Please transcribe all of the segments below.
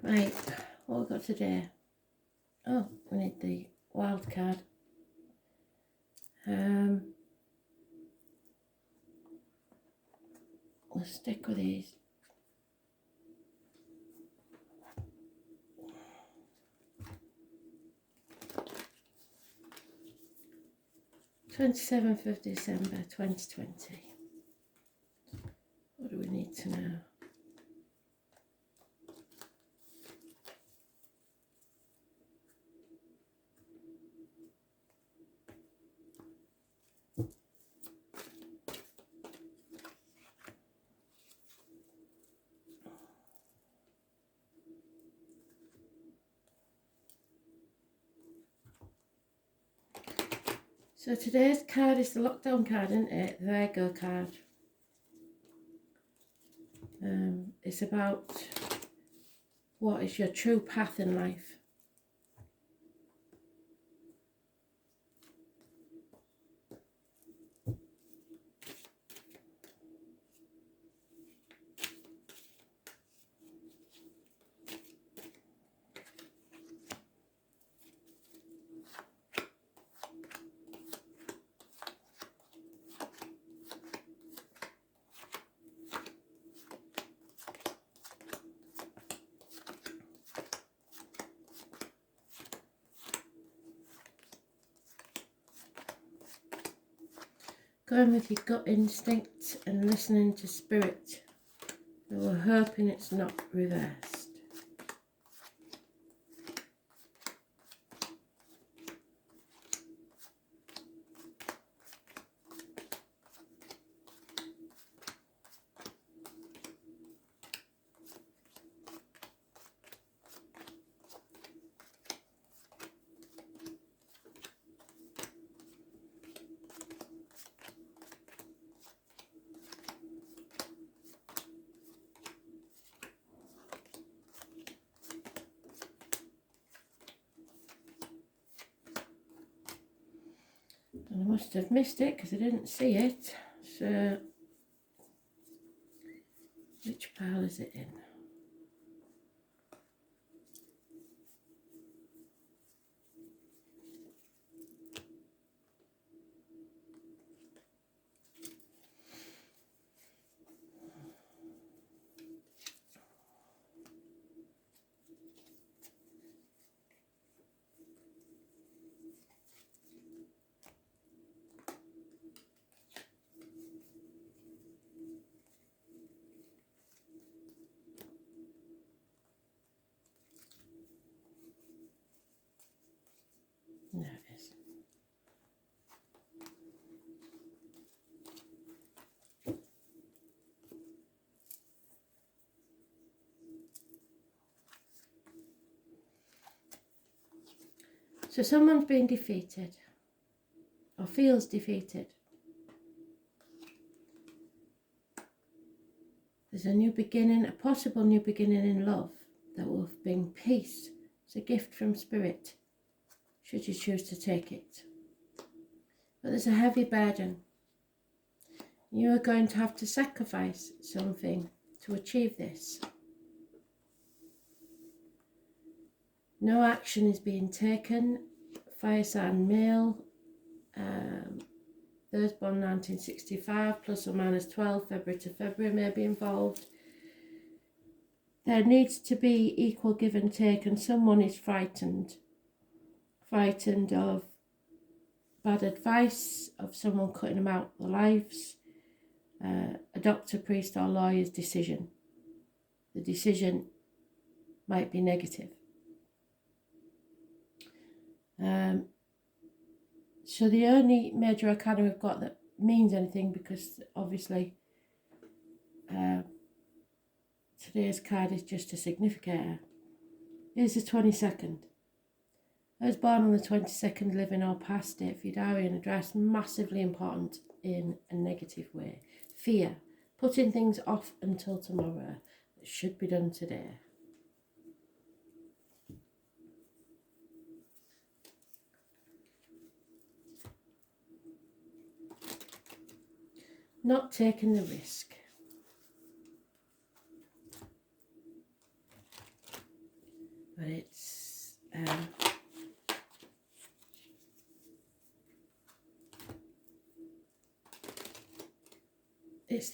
Right, what have we got today? Oh, we need the wild card. We'll stick with these. "27th of December 2020. What do we need to know? So today's card is the lockdown card, isn't it? The Virgo card. It's about what is your true path in life. Going with your gut instinct and listening to spirit. And we're hoping it's not reversed. And I must have missed it because I didn't see it. So, which pile is it in? There it is. So someone's been defeated or feels defeated. There's a new beginning, a possible new beginning in love that will bring peace. It's a gift from spirit, should you choose to take it. But there's a heavy burden. You are going to have to sacrifice something to achieve this. No action is being taken. Fire sign male, those born 1965, plus or minus 12, February to February may be involved. There needs to be equal give and take, and someone is frightened of bad advice, of someone cutting them out of their lives, a doctor, priest or lawyer's decision. The decision might be negative. So the only major arcana we've got that means anything, because obviously today's card is just a significator, is the 22nd. Those born on the 22nd, living or past it, for your diary and address, massively important in a negative way. Fear, putting things off until tomorrow that should be done today. Not taking the risk. but it's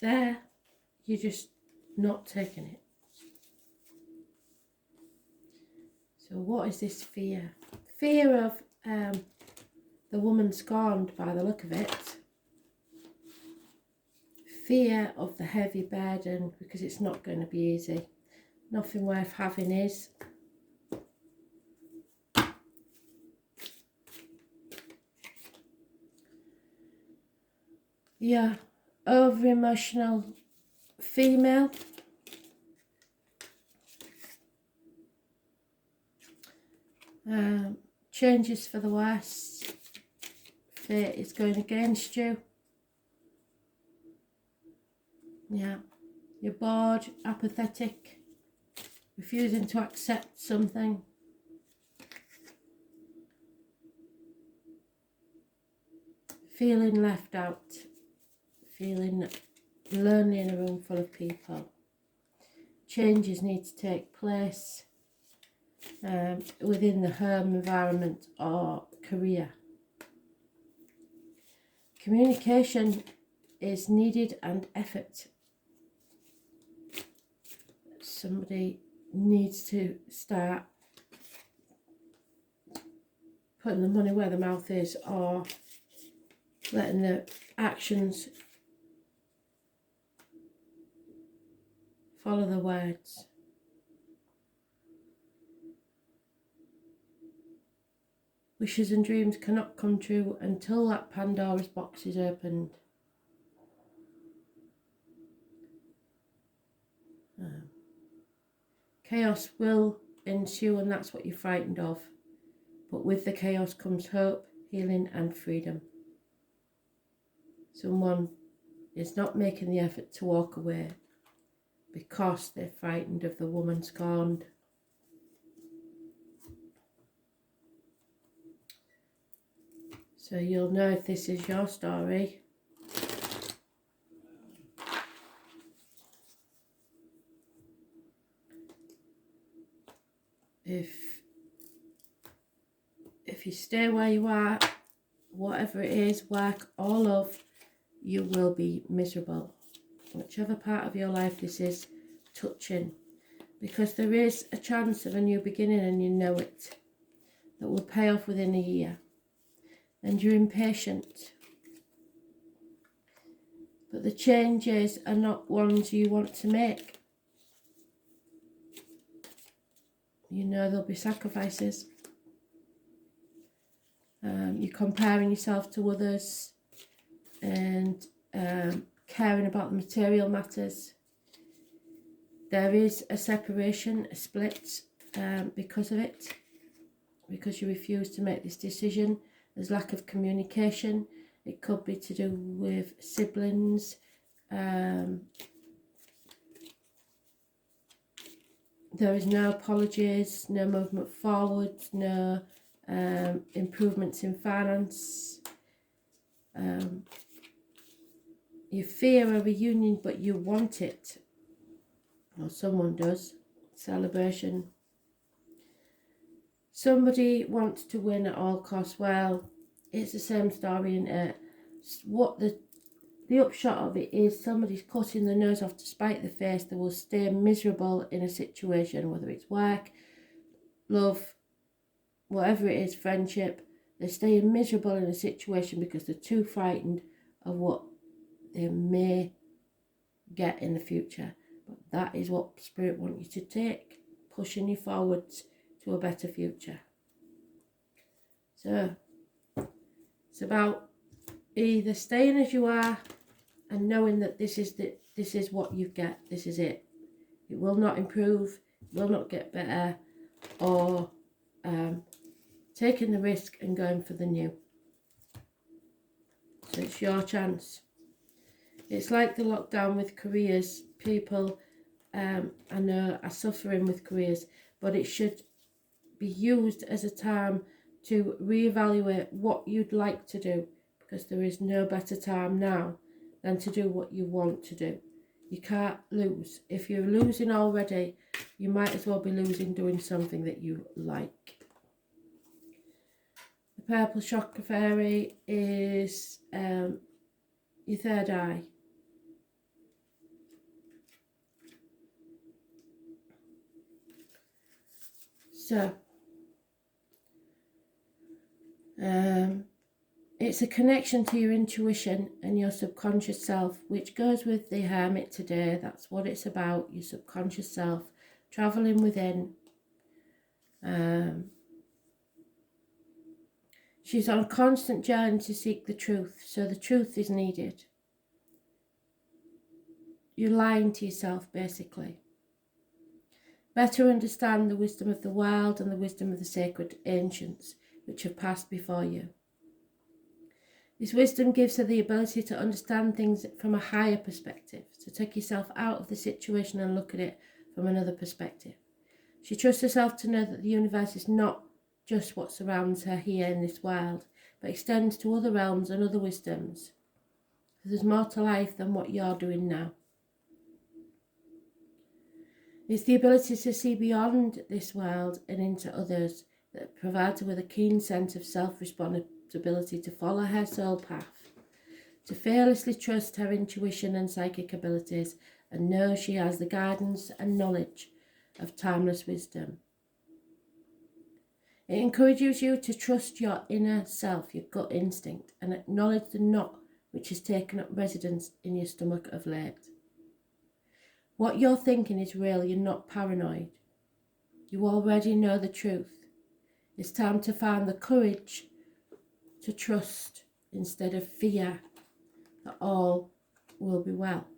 there, you're just not taking it. So what is this fear? Fear of the woman scorned, by the look of it. Fear of the heavy burden, because it's not going to be easy. Nothing worth having is. Yeah, over-emotional female. Changes for the worse. Fate is going against you. Yeah, you're bored, apathetic, refusing to accept something. Feeling left out, feeling lonely in a room full of people. Changes need to take place within the home environment or career. Communication is needed and effort. Somebody needs to start putting the money where the mouth is, or letting the actions follow the words. Wishes and dreams cannot come true until that Pandora's box is opened. Chaos will ensue, and that's what you're frightened of. But with the chaos comes hope, healing and freedom. Someone is not making the effort to walk away because they're frightened of the woman scorned. So you'll know if this is your story. If you stay where you are, whatever it is, work or love, you will be miserable. Whichever part of your life this is touching. Because there is a chance of a new beginning, and you know it. That will pay off within a year. And you're impatient. But the changes are not ones you want to make. You know there'll be sacrifices. You're comparing yourself to others and caring about the material matters. There is a separation, a split because of it, because you refuse to make this decision. There's lack of communication. It could be to do with siblings. There is no apologies, no movement forward, no improvements in finance. You fear a reunion, but you want it. Or someone does. Celebration. Somebody wants to win at all costs. Well, it's the same story, and what the upshot of it is, somebody's cutting the nose off to spite the face. They will stay miserable in a situation, whether it's work, love, whatever it is, friendship. They're staying miserable in a situation because they're too frightened of what they may get in the future. But that is what Spirit wants you to take, pushing you forwards to a better future. So it's about either staying as you are and knowing that this is what you get, this is it. It will not improve, it will not get better, or taking the risk and going for the new. So it's your chance. It's like the lockdown with careers. People I know are suffering with careers, but it should be used as a time to reevaluate what you'd like to do, because there is no better time now than to do what you want to do. You can't lose. If you're losing already, you might as well be losing doing something that you like. The purple chakra fairy is your third eye. So, it's a connection to your intuition and your subconscious self, which goes with the Hermit today. That's what it's about, your subconscious self, travelling within. She's on a constant journey to seek the truth, so the truth is needed. You're lying to yourself, basically. Better understand the wisdom of the world and the wisdom of the sacred ancients, which have passed before you. This wisdom gives her the ability to understand things from a higher perspective, to take yourself out of the situation and look at it from another perspective. She trusts herself to know that the universe is not just what surrounds her here in this world, but extends to other realms and other wisdoms. There's more to life than what you're doing now. It's the ability to see beyond this world and into others that provides her with a keen sense of self-responsibility to follow her soul path, to fearlessly trust her intuition and psychic abilities, and know she has the guidance and knowledge of timeless wisdom. It encourages you to trust your inner self, your gut instinct, and acknowledge the knot which has taken up residence in your stomach of late. What you're thinking is real, you're not paranoid. You already know the truth. It's time to find the courage to trust instead of fear that all will be well.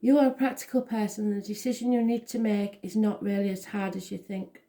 You are a practical person, and the decision you need to make is not really as hard as you think.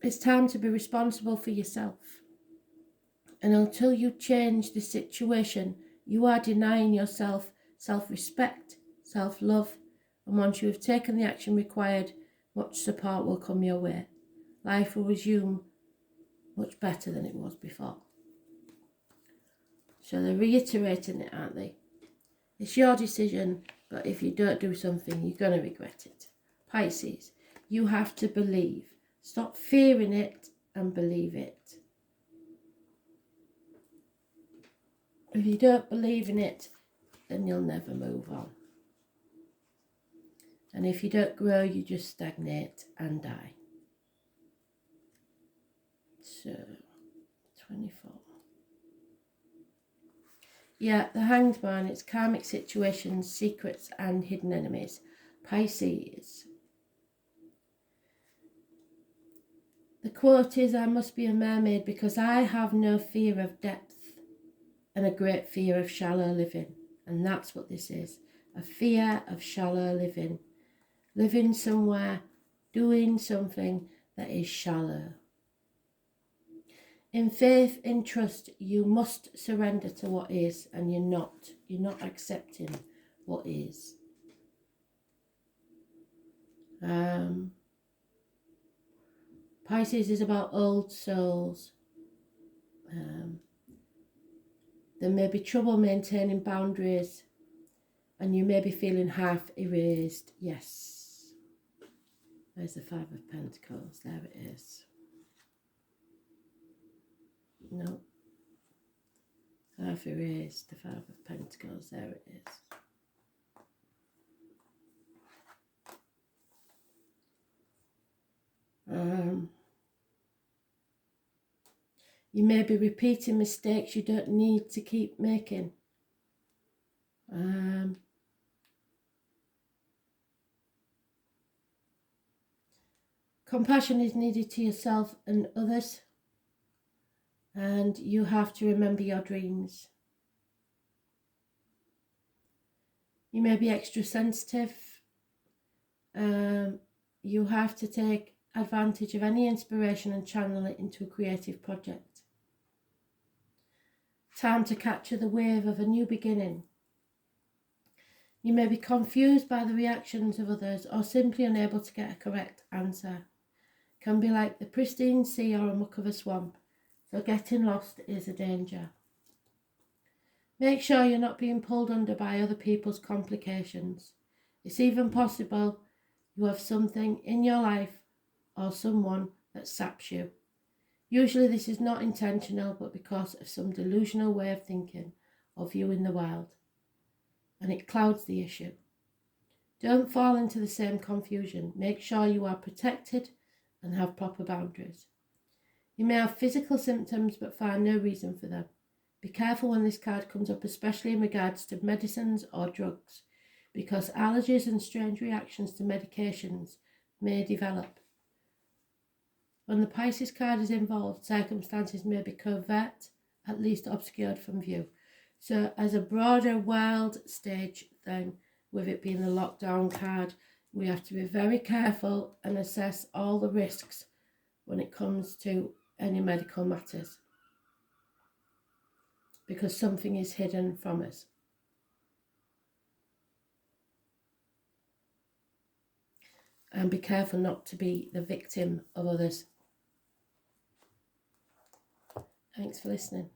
It's time to be responsible for yourself. And until you change the situation, you are denying yourself self-respect, self-love, and once you have taken the action required, much support will come your way. Life will resume much better than it was before. So they're reiterating it, aren't they? It's your decision, but if you don't do something, you're going to regret it. Pisces, you have to believe. Stop fearing it and believe it. If you don't believe in it, then you'll never move on. And if you don't grow, you just stagnate and die. So, 24. Yeah, the Hanged Man, it's karmic situations, secrets and hidden enemies. Pisces. The quote is, I must be a mermaid because I have no fear of depth and a great fear of shallow living. And that's what this is. A fear of shallow living. Living somewhere, doing something that is shallow. In faith, in trust, you must surrender to what is, and you're not accepting what is. Pisces is about old souls. There may be trouble maintaining boundaries, and you may be feeling half erased. Yes. There's the Five of Pentacles. There it is. No. Half erased, the Five of Pentacles, there it is. You may be repeating mistakes you don't need to keep making. Compassion is needed to yourself and others. And you have to remember your dreams. You may be extra sensitive. You have to take advantage of any inspiration and channel it into a creative project. Time to capture the wave of a new beginning. You may be confused by the reactions of others or simply unable to get a correct answer. It can be like the pristine sea or a muck of a swamp, so getting lost is a danger. Make sure you're not being pulled under by other people's complications. It's even possible you have something in your life or someone that saps you. Usually this is not intentional, but because of some delusional way of thinking or viewing the world, and it clouds the issue. Don't fall into the same confusion. Make sure you are protected and have proper boundaries. You may have physical symptoms but find no reason for them. Be careful when this card comes up, especially in regards to medicines or drugs, because allergies and strange reactions to medications may develop. When the Pisces card is involved, circumstances may be covert, at least obscured from view. So as a broader world stage thing, with it being the lockdown card, we have to be very careful and assess all the risks when it comes to any medical matters, because something is hidden from us. And be careful not to be the victim of others. Thanks for listening.